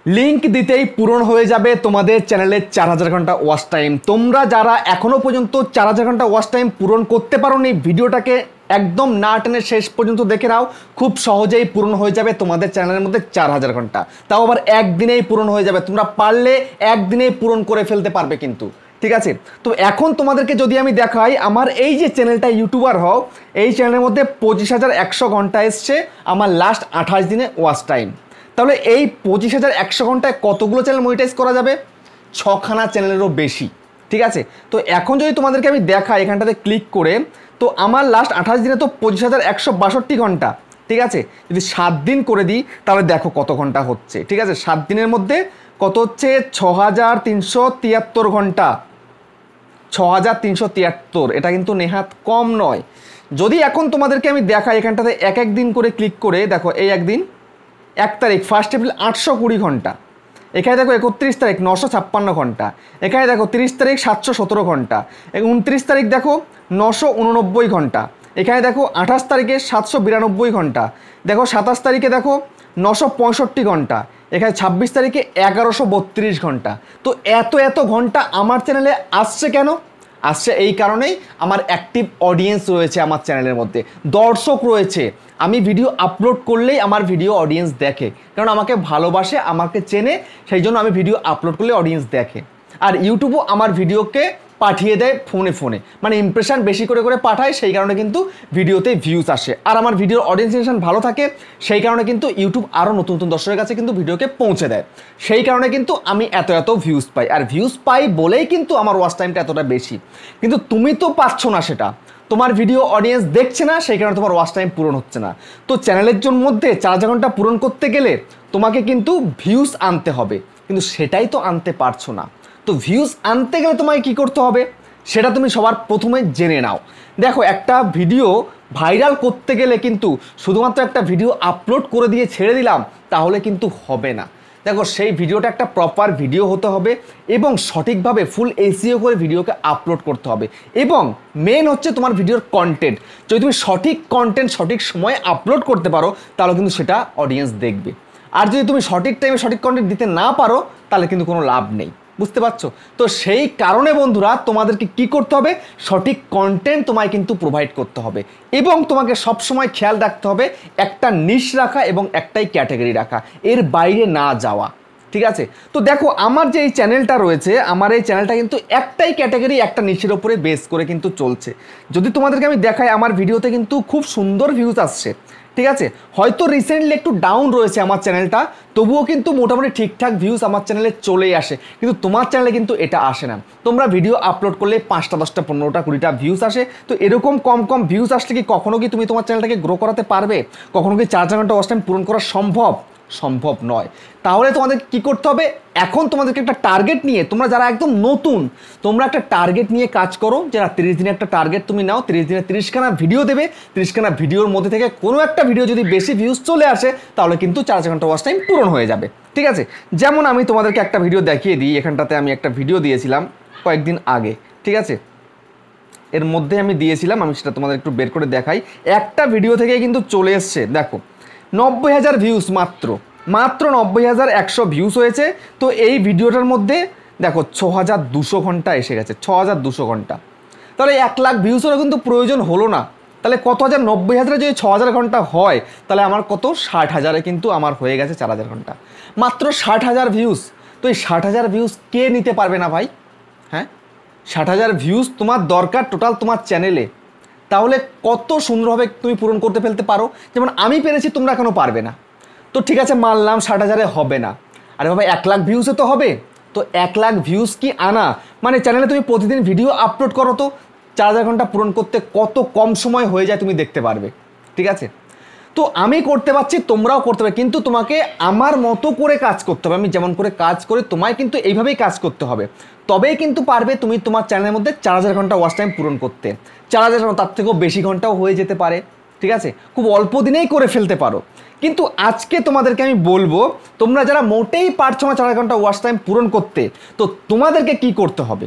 Link দিতেই পূরণ হয়ে যাবে তোমাদের চ্যানেলের 4000 ঘন্টা ওয়াচ টাইম। তোমরা যারা এখনো পর্যন্ত 4000 ঘন্টা ওয়াচ টাইম পূরণ করতে পারোনি, ভিডিওটাকে একদম না টেনে শেষ পর্যন্ত দেখে নাও, খুব সহজেই পূরণ হয়ে যাবে তোমাদের চ্যানেলের মধ্যে 4000 ঘন্টা। তাও আবার একদিনেই পূরণ হয়ে যাবে, তোমরা পারলে একদিনেই পূরণ করে ফেলতে পারবে কিন্তু। ঠিক আছে, তো এখন তোমাদেরকে যদি আমি দেখাই, আমার এই যে চ্যানেলটা ইউটিউবার হও, এই চ্যানেলের মধ্যে 25,100 ঘন্টা এসছে আমার লাস্ট 28 দিনে ওয়াচ টাইম। তাহলে এই 25,100 ঘন্টায় কতগুলো চ্যানেল মনিটাইজ করা যাবে? 6খানা চ্যানেলেরও বেশি। ঠিক আছে, তো এখন যদি তোমাদেরকে আমি দেখাই এখানটাতে ক্লিক করে, তো আমার লাস্ট 28 দিনে তো 25,162 ঘন্টা। ঠিক আছে, যদি 7 দিন করে দিই তাহলে দেখো কত ঘন্টা হচ্ছে। ঠিক আছে, 7 দিনের মধ্যে কত হচ্ছে? 6,373 ঘন্টা। 6,373, এটা কিন্তু নেহাত কম নয়। যদি এখন তোমাদেরকে আমি দেখাই এখানটাতে এক এক দিন করে ক্লিক করে, দেখো এই একদিন 1 তারিখ 1 এপ্রিল 820 ঘন্টা। এখানে দেখো 31 তারিখ 956 ঘন্টা। এখানে দেখো 30 তারিখ 717 ঘন্টা। 29 তারিখ দেখো 989 ঘন্টা। এখানে দেখো 28 তারিখে 792 ঘন্টা। দেখো 27 তারিখে দেখো 965 ঘন্টা। এখানে 26 তারিখে 1132 ঘন্টা। তো এত এত ঘন্টা আমার চ্যানেলে আসছে কেন? আসছে এই কারণেই, আমার অ্যাক্টিভ অডিয়েন্স রয়েছে আমার চ্যানেলের মধ্যে, দর্শক রয়েছে। আমি ভিডিও আপলোড করলেই আমার ভিডিও অডিয়েন্স দেখে, কারণ আমাকে ভালোবাসে, আমাকে চেনে, সেই জন্য আমি ভিডিও আপলোড করলে অডিয়েন্স দেখে। আর ইউটিউবও আমার ভিডিওকে পাঠিয়ে দেয় ফোনে ফোনে, মানে ইমপ্রেশন বেশি করে করে পাঠায়, সেই কারণে কিন্তু ভিডিওতে ভিউজ আসে। আর আমার ভিডিওর অডিয়েন্স ভালো থাকে, সেই কারণে কিন্তু ইউটিউব আরও নতুন নতুন দর্শকের কাছে কিন্তু ভিডিওকে পৌঁছে দেয়। সেই কারণে কিন্তু আমি এত এত ভিউজ পাই, আর ভিউজ পাই বলেই কিন্তু আমার ওয়াচ টাইমটা এতটা বেশি। কিন্তু তুমি তো পাচ্ছ না সেটা, তোমার ভিডিও অডিয়েন্স দেখছে না, সেই কারণে তোমার ওয়াচ টাইম পূরণ হচ্ছে না। তো চ্যানেলের জন্য মধ্যে 4000 ঘন্টা পূরণ করতে গেলে তোমাকে কিন্তু ভিউজ আনতে হবে, কিন্তু সেটাই তো আনতে পারছো না। তো ভিউজ আনতে গেলে তোমাকে কি করতে হবে সেটা তুমি সবার প্রথমে জেনে নাও। দেখো, একটা ভিডিও ভাইরাল করতে গেলে কিন্তু শুধুমাত্র একটা ভিডিও আপলোড করে দিয়ে ছেড়ে দিলাম তাহলে কিন্তু হবে না। দেখো, সেই ভিডিওটা একটা প্রপার ভিডিও হতে হবে এবং সঠিকভাবে ফুল এসইও করে ভিডিওকে আপলোড করতে হবে। এবং মেন হচ্ছে তোমার ভিডিওর কন্টেন্ট। যদি তুমি সঠিক কন্টেন্ট সঠিক সময়ে আপলোড করতে পারো তাহলে কিন্তু সেটা অডিয়েন্স দেখবে। আর যদি তুমি সঠিক টাইমে সঠিক কন্টেন্ট দিতে না পারো তাহলে কিন্তু কোনো লাভ নেই। বুঝতে পারছো? তো সেই কারণে বন্ধুরা, তোমাদেরকে কি করতে হবে? সঠিক কন্টেন্ট তোমায় কিন্তু প্রোভাইড করতে হবে এবং তোমাকে সবসময় খেয়াল রাখতে হবে একটা নিশ রাখা এবং একটাই ক্যাটাগরি রাখা, এর বাইরে না যাওয়া। ঠিক আছে, তো দেখো আমার যে এই চ্যানেলটা রয়েছে, আমার এই চ্যানেলটা কিন্তু একটাই ক্যাটাগরি একটা নিশের ওপরে বেস করে কিন্তু চলছে। যদি তোমাদেরকে আমি দেখাই, আমার ভিডিওতে কিন্তু খুব সুন্দর ভিউজ আসছে। ঠিক আছে, হয়তো রিসেন্টলি একটু ডাউন রয়েছে আমার চ্যানেলটা, তবুও কিন্তু মোটামুটি ঠিকঠাক ভিউজ আমার চ্যানেলে চলেই আসে। কিন্তু তোমার চ্যানেলে কিন্তু এটা আসে না। তোমরা ভিডিও আপলোড করলে 5টা 10টা 15টা 20টা ভিউজ আসে। তো এরকম কম কম ভিউজ আসলে কি কখনো কি তুমি তোমার চ্যানেলটাকে গ্রো করাতে পারবে? কখনো কি 4000 ঘন্টা ওয়াচ টাইম পূরণ করা সম্ভব? সম্ভব নয়। তাহলে তোমাদের কি করতে হবে? এখন তোমাদেরকে একটা টার্গেট নিয়ে, তোমরা যারা একদম নতুন, তোমরা একটা টার্গেট নিয়ে কাজ করো। যারা 30 দিনে একটা টার্গেট তুমি নাও, 30 দিনে 30খানা ভিডিও দেবে। 30খানা ভিডিওর মধ্যে থেকে কোনো একটা ভিডিও যদি বেশি ভিউজ চলে আসে তাহলে কিন্তু 4000 ঘন্টা ওয়াচ টাইম পূরণ হয়ে যাবে। ঠিক আছে, যেমন আমি তোমাদেরকে একটা ভিডিও দেখিয়ে দিই। এখানটাতে আমি একটা ভিডিও দিয়েছিলাম কয়েকদিন আগে। ঠিক আছে, এর মধ্যে আমি দিয়েছিলাম, আমি সেটা তোমাদের একটু বের করে দেখাই। একটা ভিডিও থেকে কিন্তু চলে এসছে, দেখো 90,000 ভিউজ, মাত্র 90,100 ভিউজ হয়েছে। তো এই ভিডিওটার মধ্যে দেখো 6,200 ঘন্টা এসে গেছে, 6,200 ঘন্টা। তাহলে 1 লাখ ভিউজেরও কিন্তু প্রয়োজন হলো না। তাহলে কত হাজার? 90,000 যদি 6,000 ঘন্টা হয় তাহলে আমার কত? 60,000-এ কিন্তু আমার হয়ে গেছে 4,000 ঘন্টা। মাত্র 60,000 ভিউজ। তো এই 60,000 ভিউজ কে নিতে পারবে না ভাই? হ্যাঁ, 60,000 ভিউজ তোমার দরকার টোটাল তোমার চ্যানেলে। তাহলে কত সুন্দরভাবে তুমি পূরণ করতে ফেলতে পারো। যেমন আমি পেরেছি, তোমরা কেন পারবে না? তো ঠিক আছে, মানলাম 60,000-এ হবে না। আরে বাবা, 1 লাখ ভিউসে তো হবে। তো 1 লাখ ভিউজ কি আনা মানে, চ্যানেলে তুমি প্রতিদিন ভিডিও আপলোড করো তো 4,000 ঘন্টা পূরণ করতে কত কম সময় হয়ে যায় তুমি দেখতে পারবে। ঠিক আছে, তো আমি করতে পারছি, তোমরাও করতে পারবে, কিন্তু তোমাকে আমার মতো করে কাজ করতে হবে। আমি যেমন করে কাজ করি তোমায় কিন্তু এইভাবেই কাজ করতে হবে, তবেই কিন্তু পারবে তুমি তোমার চ্যানেলের মধ্যে 4,000 ঘন্টা ওয়াচ টাইম পূরণ করতে। 4,000 তার থেকেও বেশি ঘন্টাও হয়ে যেতে পারে। ঠিক আছে, খুব অল্প দিনেই করে ফেলতে পারো। কিন্তু আজকে তোমাদেরকে আমি বলবো, তোমরা যারা মোটেই পারছো না 4,000 ঘন্টা ওয়াচ টাইম পূরণ করতে, তো তোমাদেরকে কি করতে হবে?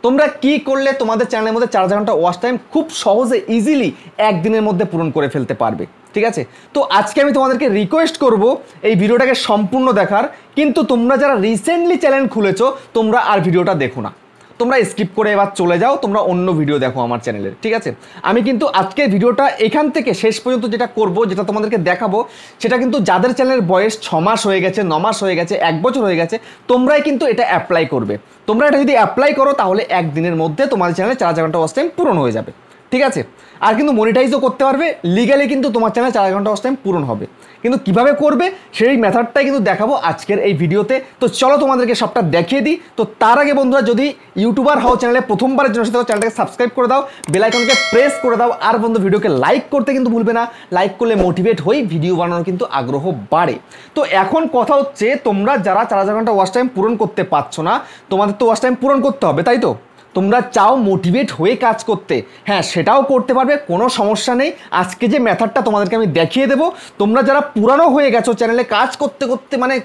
তোমরা কি করলে তোমাদের চ্যানেলের মধ্যে 4,000 ঘন্টা ওয়াচ টাইম খুব সহজে ইজিলি একদিনের মধ্যে পূরণ করে ফেলতে পারবে। ঠিক আছে, তো আজকে আমি তোমাদেরকে রিকোয়েস্ট করব এই ভিডিওটাকে সম্পূর্ণ দেখার। কিন্তু তোমরা যারা রিসেন্টলি চ্যানেল খুলেছো তোমরা আর ভিডিওটা দেখো না, তোমরা স্কিপ করে এবার চলে যাও, তোমরা অন্য ভিডিও দেখো আমার চ্যানেলের। ঠিক আছে, আমি কিন্তু আজকের ভিডিওটা এখান থেকে শেষ পর্যন্ত যেটা করব, যেটা তোমাদেরকে দেখাবো, সেটা কিন্তু যাদের চ্যানেলের বয়স 6 মাস হয়ে গেছে, 9 মাস হয়ে গেছে, 1 বছর হয়ে গেছে, তোমরাই কিন্তু এটা অ্যাপ্লাই করবে। তোমরা এটা যদি অ্যাপ্লাই করো তাহলে একদিনের মধ্যে তোমাদের চ্যানেলে 4,000 ঘন্টা ওয়াচ টাইম পূরণ হয়ে যাবে। ঠিক আছে, আর কিন্তু মনিটাইজও করতে পারবে, লিগালি কিন্তু তোমার চ্যানেলে 4,000 ঘন্টা ওয়াচ টাইম পূরণ হবে। কিন্তু কিভাবে করবে সেই মেথডটাই কিন্তু দেখাবো আজকের এই ভিডিওতে। তো চলো তোমাদেরকে সবটা দেখিয়ে দিই। তো তার আগে বন্ধুরা, যদি ইউটিউবার হও, চ্যানেলে প্রথমবারের জন্য সাথে চ্যানেলটাকে সাবস্ক্রাইব করে দাও, বেল আইকনকে প্রেস করে দাও, আর বন্ধু ভিডিওকে লাইক করতে কিন্তু ভুলবে না। লাইক করলে মোটিভেট হই, ভিডিও বানানোর কিন্তু আগ্রহ বাড়ে। তো এখন কথা হচ্ছে, তোমরা যারা 4,000 ঘন্টা ওয়াচ টাইম পূরণ করতে পারছো না, তোমাদের তো ওয়াচ টাইম পূরণ করতে হবে, তাই তো? তোমরা চাও মোটিভেট হয়ে কাজ করতে, হ্যাঁ সেটাও করতে পারবে, কোনো সমস্যা নেই। আজকে যে মেথডটা তোমাদেরকে আমি দেখিয়ে দেবো, তোমরা যারা পুরানো হয়ে গেছো চ্যানেলে কাজ করতে করতে, মানে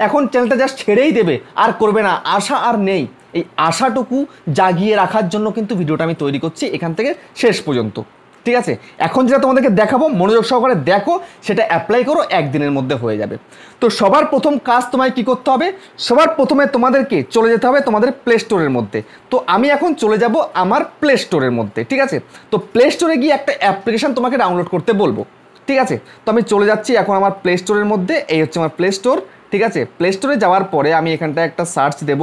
এখন চ্যানেলটা জাস্ট ছেড়েই দেবে, আর করবে না, আশা আর নেই, এই আশাটুকু জাগিয়ে রাখার জন্য কিন্তু ভিডিওটা আমি তৈরি করছি এখান থেকে শেষ পর্যন্ত। ঠিক আছে, এখন যেটা তোমাদেরকে দেখাবো মনোযোগ সহকারে দেখো, সেটা অ্যাপ্লাই করো, একদিনের মধ্যে হয়ে যাবে। তো সবার প্রথম কাজ তোমায় কি করতে হবে? সবার প্রথমে তোমাদেরকে চলে যেতে হবে তোমাদের প্লে স্টোরের মধ্যে। তো আমি এখন চলে যাব আমার প্লে স্টোরের মধ্যে। ঠিক আছে, তো প্লে স্টোরে গিয়ে একটা অ্যাপ্লিকেশন তোমাকে ডাউনলোড করতে বলবো। ঠিক আছে, তো আমি চলে যাচ্ছি এখন আমার প্লে স্টোরের মধ্যে। এই হচ্ছে আমার প্লে স্টোর। ঠিক আছে, প্লে স্টোরে যাওয়ার পরে আমি এখানটায় একটা সার্চ দেব,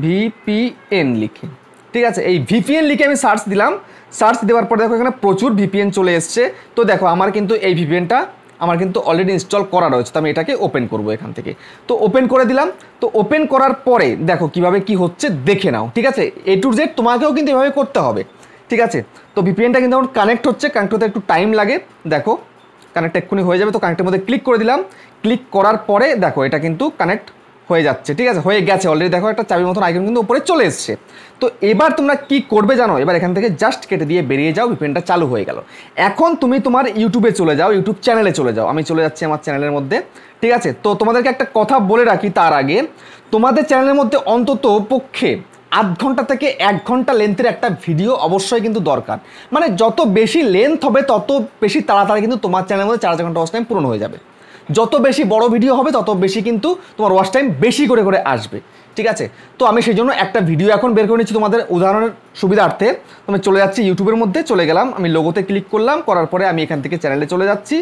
ভিপিএন লিখে। ঠিক আছে, এই ভিপিএন লিখে আমি সার্চ দিলাম। সার্চ দেওয়ার পরে দেখো এখানে প্রচুর ভিপিএন চলে এসছে। তো দেখো আমার কিন্তু এই ভিপিএনটা আমার কিন্তু অলরেডি ইনস্টল করা রয়েছে, তো আমি এটাকে ওপেন করব এখান থেকে। তো ওপেন করে দিলাম। তো ওপেন করার পরে দেখো কিভাবে কি হচ্ছে দেখে নাও। ঠিক আছে, A to Z তোমাকেও কিন্তু এভাবে করতে হবে। ঠিক আছে, তো ভিপিএনটা কিন্তু আমার কানেক্ট হচ্ছে, কানেক্ট হতে একটু টাইম লাগে। দেখো কানেক্ট এক্ষুনি হয়ে যাবে। তো কানেক্টের মধ্যে ক্লিক করে দিলাম। ক্লিক করার পরে দেখো এটা কিন্তু কানেক্ট হয়ে যাচ্ছে। ঠিক আছে, হয়ে গেছে অলরেডি। দেখো একটা চাবির মতন আইকন কিন্তু উপরে চলে এসছে। তো এবার তোমরা কি করবে জানো? এবার এখান থেকে জাস্ট কেটে দিয়ে বেরিয়ে যাও, ভিপিএনটা চালু হয়ে গেল। এখন তুমি তোমার ইউটিউবে চলে যাও, ইউটিউব চ্যানেলে চলে যাও। আমি চলে যাচ্ছি আমার চ্যানেলের মধ্যে। ঠিক আছে, তো তোমাদেরকে একটা কথা বলে রাখি তার আগে, তোমাদের চ্যানেলের মধ্যে অন্তত পক্ষে আধ ঘন্টা থেকে 1 ঘন্টা লেন্থের একটা ভিডিও অবশ্যই কিন্তু দরকার। মানে যত বেশি লেন্থ হবে তত বেশি তাড়াতাড়ি কিন্তু তোমার চ্যানেলের মধ্যে 4,000 ঘন্টা ওয়াচ টাইম পূরণ হয়ে যাবে। যত বেশি বড় ভিডিও হবে তত বেশি কিন্তু তোমার ওয়াচ টাইম বেশি করে করে আসবে। ঠিক আছে, তো আমি সেই জন্য একটা ভিডিও এখন বের করে নিচ্ছি তোমাদের উদাহরণের সুবিধার্থে। তো আমি চলে যাচ্ছি ইউটিউবের মধ্যে, চলে গেলাম, আমি লোগোতে ক্লিক করলাম, করার পরে আমি এখান থেকে চ্যানেলে চলে যাচ্ছি।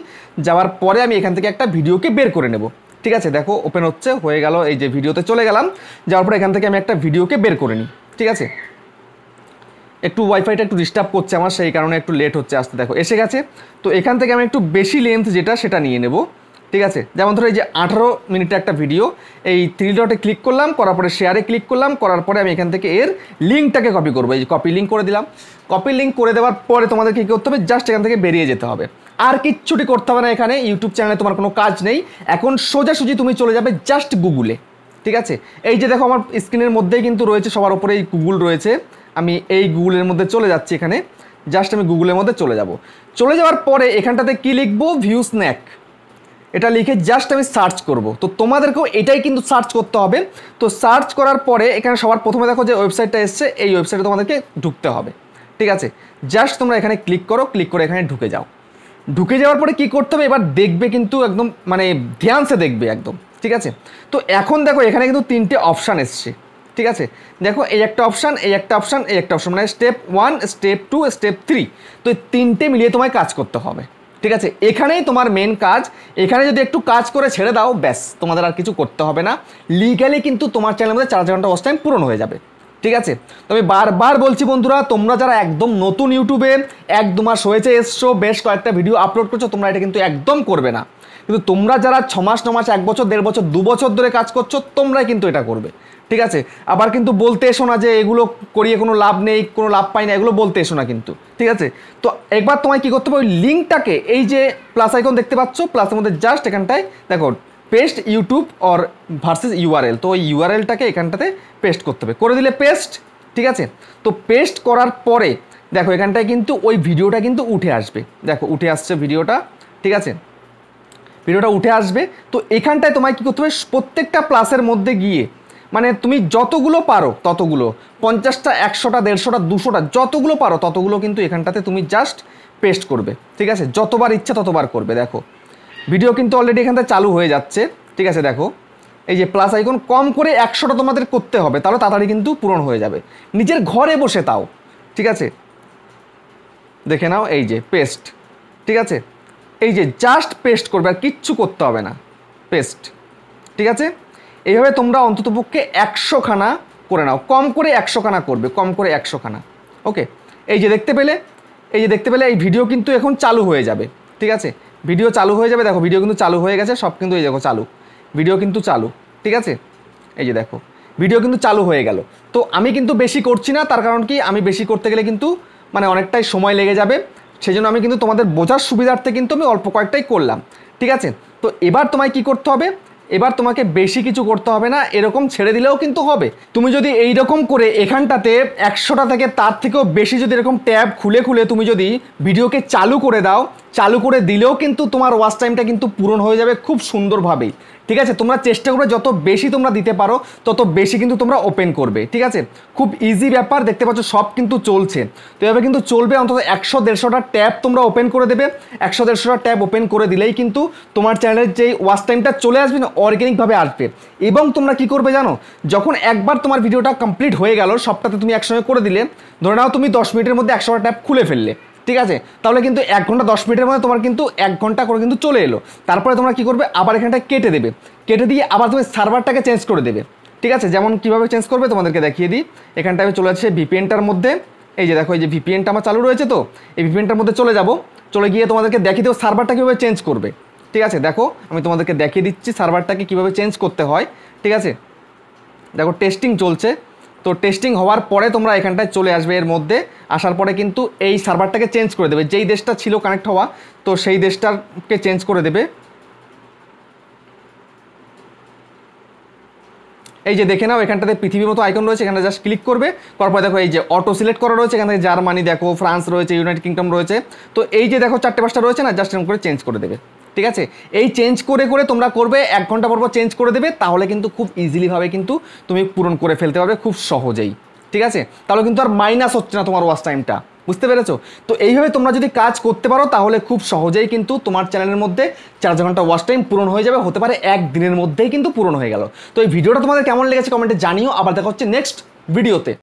যাওয়ার পরে আমি এখান থেকে একটা ভিডিওকে বের করে নেব। ঠিক আছে, দেখো ওপেন হচ্ছে, হয়ে গেল, এই যে ভিডিওতে চলে গেলাম। যাওয়ার পরে এখান থেকে আমি একটা ভিডিওকে বের করে নিই। ঠিক আছে, একটু ওয়াইফাইটা একটু ডিস্টার্ব করছে আমার, সেই কারণে একটু লেট হচ্ছে আসতে। দেখো এসে গেছে। তো এখান থেকে আমি একটু বেশি লেন্থ যেটা সেটা নিয়ে নেব। ঠিক আছে, যেমন ধরো এই যে 18 মিনিটের একটা ভিডিও, এই 3 ডটে ক্লিক করলাম, করার পরে শেয়ারে ক্লিক করলাম, করার পরে আমি এখান থেকে এর লিঙ্কটাকে কপি করবো। এই যে কপি লিঙ্ক করে দিলাম। কপি লিঙ্ক করে দেওয়ার পরে তোমাদের কী করতে হবে? জাস্ট এখান থেকে বেরিয়ে যেতে হবে, আর কিচ্ছুটি করতে হবে না। এখানে ইউটিউব চ্যানেলে তোমার কোনো কাজ নেই। এখন সোজাসুজি তুমি চলে যাবে জাস্ট গুগলে। ঠিক আছে, এই যে দেখো আমার স্ক্রিনের মধ্যেই কিন্তু রয়েছে, সবার উপরে এই গুগল রয়েছে। আমি এই গুগলের মধ্যে চলে যাচ্ছি। এখানে জাস্ট আমি গুগলের মধ্যে চলে যাব। চলে যাওয়ার পরে এখানটাতে কী লিখবো? ভিউ স্ন্যাক, এটা লিখে জাস্ট আমি সার্চ করব। তো তোমাদেরকেও এটাই কিন্তু সার্চ করতে হবে। তো সার্চ করার পরে এখানে সবার প্রথমে দেখো যে ওয়েবসাইটটা এসছে, এই ওয়েবসাইটে তোমাদেরকে ঢুকতে হবে। ঠিক আছে, জাস্ট তোমরা এখানে ক্লিক করো, ক্লিক করে এখানে ঢুকে যাও। ঢুকে যাওয়ার পরে কী করতে হবে? এবার দেখবে কিন্তু একদম মানে ধ্যানসে দেখবে একদম। ঠিক আছে, তো এখন দেখো এখানে কিন্তু 3টে অপশান এসছে। ঠিক আছে, দেখো এই একটা অপশান, এই একটা অপশান, এই একটা অপশান, মানে স্টেপ 1, স্টেপ 2, স্টেপ 3। তো এই 3টে মিলিয়ে তোমায় কাজ করতে হবে। ঠিক আছে, এখানেই তোমার মেন কাজ। এখানে যদি একটু কাজ করে ছেড়ে দাও, ব্যাস তোমাদের আর কিছু করতে হবে না। লিগ্যালি কিন্তু তোমার চ্যানেলের মধ্যে 4,000 ঘন্টা ওয়াচ টাইম পূরণ হয়ে যাবে। ঠিক আছে, তবে বারবার বলছি বন্ধুরা, তোমরা যারা একদম নতুন ইউটিউবে 1-2 মাস হয়েছে এসছো, বেশ কয়েকটা ভিডিও আপলোড করছো, তোমরা এটা কিন্তু একদম করবে না। কিন্তু তোমরা যারা 6 মাস, 9 মাস, 1 বছর, 1.5 বছর, 2 বছর ধরে কাজ করছো, তোমরাই কিন্তু এটা করবে। ঠিক আছে, আবার কিন্তু বলতে এসো না যে এগুলো করিয়ে কোনো লাভ নেই, কোনো লাভ পাই না, এগুলো বলতে এসো না কিন্তু। ঠিক আছে, তো একবার তোমায় কী করতে হবে? ওই লিঙ্কটাকে, এই যে প্লাস আইকন দেখতে পাচ্ছ, প্লাসের মধ্যে জাস্ট এখানটায় দেখো paste YouTube or versus URL. তো ওই ইউআরএলটাকে এখানটাতে পেস্ট করতে হবে, করে দিলে পেস্ট। ঠিক আছে, তো পেস্ট করার পরে দেখো এখানটায় কিন্তু ওই ভিডিওটা কিন্তু উঠে আসবে। দেখো উঠে আসছে ভিডিওটা। ঠিক আছে, ভিডিওটা উঠে আসবে। তো এখানটায় তোমায় কী করতে হবে? প্রত্যেকটা প্লাসের মধ্যে গিয়ে মানে তুমি যতগুলো পারো ততগুলো, 50টা 100টা 150টা 200টা যতগুলো পারো ততগুলো কিন্তু এখানটাতে তুমি জাস্ট পেস্ট করবে, ঠিক আছে? যতবার ইচ্ছা ততবার করবে। দেখো ভিডিও কিন্তু অলরেডি এখানটা চালু হয়ে যাচ্ছে, ঠিক আছে? দেখো এই যে প্লাস আইকন, কম করে 100টা তোমাদের করতে হবে, তাহলে তাড়াতাড়ি কিন্তু পূরণ হয়ে যাবে নিজের ঘরে বসে তাও, ঠিক আছে? দেখে নাও এই যে পেস্ট, ঠিক আছে? এই যে জাস্ট পেস্ট করবে, আর কিচ্ছু করতে হবে না, পেস্ট, ঠিক আছে? এইভাবে তোমরা অন্ততপক্ষে 100খানা করে নাও, কম করে 100খানা করবে, কম করে 100খানা। ওকে, এই যে দেখতে পেলে, এই যে দেখতে পেলে এই ভিডিও কিন্তু এখন চালু হয়ে যাবে, ঠিক আছে? ভিডিও চালু হয়ে যাবে, দেখো ভিডিও কিন্তু চালু হয়ে গেছে সব, কিন্তু এই দেখো চালু, ভিডিও কিন্তু চালু, ঠিক আছে? এই যে দেখো ভিডিও কিন্তু চালু হয়ে গেল। তো আমি কিন্তু বেশি করছি না, তার কারণ কি, আমি বেশি করতে গেলে কিন্তু মানে অনেকটাই সময় লেগে যাবে, সেই জন্য আমি কিন্তু তোমাদের বোঝার সুবিধার্থে কিন্তু আমি অল্প কয়েকটাই করলাম, ঠিক আছে? তো এবার তোমায় কি করতে হবে, এবার তোমাকে বেশি কিছু করতে হবে না, এরকম ছেড়ে দিলেও কিন্তু হবে। তুমি যদি এই রকম করে এখানটাতে 100টা থেকে তার থেকেও বেশি যদি এরকম ট্যাব খুলে খুলে তুমি যদি ভিডিওকে চালু করে দাও, চালু করে দিলেও কিন্তু তোমার ওয়াচ টাইমটা কিন্তু পূরণ হয়ে যাবে খুব সুন্দরভাবেই, ঠিক আছে? তোমরা চেষ্টা করবে যত বেশি তোমরা দিতে পারো তত বেশি কিন্তু তোমরা ওপেন করবে, ঠিক আছে? খুব ইজি ব্যাপার, দেখতে পাচ্ছ সব কিন্তু চলছে। তো এভাবে কিন্তু চলবে, অন্তত 100-150টা ট্যাব তোমরা ওপেন করে দেবে, 100-150টা ট্যাব ওপেন করে দিলেই কিন্তু তোমার চ্যানেলের যেই ওয়াচ টাইমটা চলে আসবে না, অর্গ্যানিকভাবে আসবে। এবং তোমরা কি করবে জানো, যখন একবার তোমার ভিডিওটা কমপ্লিট হয়ে গেল, সবটাতে তুমি একসঙ্গে করে দিলে, ধরে নাও তুমি 10 মিনিটের মধ্যে 100টা ট্যাব খুলে ফেললে, ঠিক আছে? তাহলে কিন্তু 1 ঘন্টা 10 মিনিটের মধ্যে তোমার কিন্তু 1 ঘন্টা করে কিন্তু চলে এলো। তারপরে তোমরা কি করবে, আবার এখানটা কেটে দেবে, কেটে দিয়ে আবার তুমি সার্ভারটাকে চেঞ্জ করে দেবে, ঠিক আছে? যেমন কীভাবে চেঞ্জ করবে তোমাদেরকে দেখিয়ে দিই। এখানটা আমি চলে যাচ্ছে ভিপিএনটার মধ্যে, এই যে দেখো এই যে ভিপিএনটা আমার চালু রয়েছে, তো এই ভিপিএনটার মধ্যে চলে যাব, চলে গিয়ে তোমাদেরকে দেখিয়ে দেবো সার্ভারটা কীভাবে চেঞ্জ করবে, ঠিক আছে? দেখো আমি তোমাদেরকে দেখিয়ে দিচ্ছি সার্ভারটাকে কীভাবে চেঞ্জ করতে হয়, ঠিক আছে? দেখো টেস্টিং চলছে, তো টেস্টিং হওয়ার পরে তোমরা এখানটায় চলে আসবে, এর মধ্যে আসার পরে কিন্তু এই সার্ভারটাকে চেঞ্জ করে দেবে, যেই দেশটা ছিল কানেক্ট হওয়া তো সেই দেশটাকে চেঞ্জ করে দেবে। এই যে দেখে নাও এখানটাতে পৃথিবীর মতো আইকন রয়েছে, এখানে জাস্ট ক্লিক করবে, করার পরে দেখো এই যে অটো সিলেক্ট করা রয়েছে, এখানে জার্মানি দেখো, ফ্রান্স রয়েছে, ইউনাইটেড কিংডম রয়েছে, তো এই যে দেখো 4টে 5টা রয়েছে না, জাস্ট এরকম করে চেঞ্জ করে দেবে, ঠিক আছে? এই চেঞ্জ করে করে তোমরা করবে, 1 ঘন্টা পর পর চেঞ্জ করে দেবে, তাহলে কিন্তু খুব ইজিলিভাবে কিন্তু তুমি পূরণ করে ফেলতে পারবে খুব সহজেই, ঠিক আছে? তাহলে কিন্তু আর মাইনাস হচ্ছে না তোমার ওয়াচ টাইমটা, বুঝতে পেরেছো? তো এইভাবে তোমরা যদি কাজ করতে পারো তাহলে খুব সহজেই কিন্তু তোমার চ্যানেলের মধ্যে 4 ঘন্টা ওয়াচ টাইম পূরণ হয়ে যাবে, হতে পারে 1 দিনের মধ্যেই কিন্তু পূরণ হয়ে গেল। তো এই ভিডিওটা তোমাদের কেমন লেগেছে কমেন্টে জানিও, আবার দেখা হচ্ছে নেক্সট ভিডিওতে।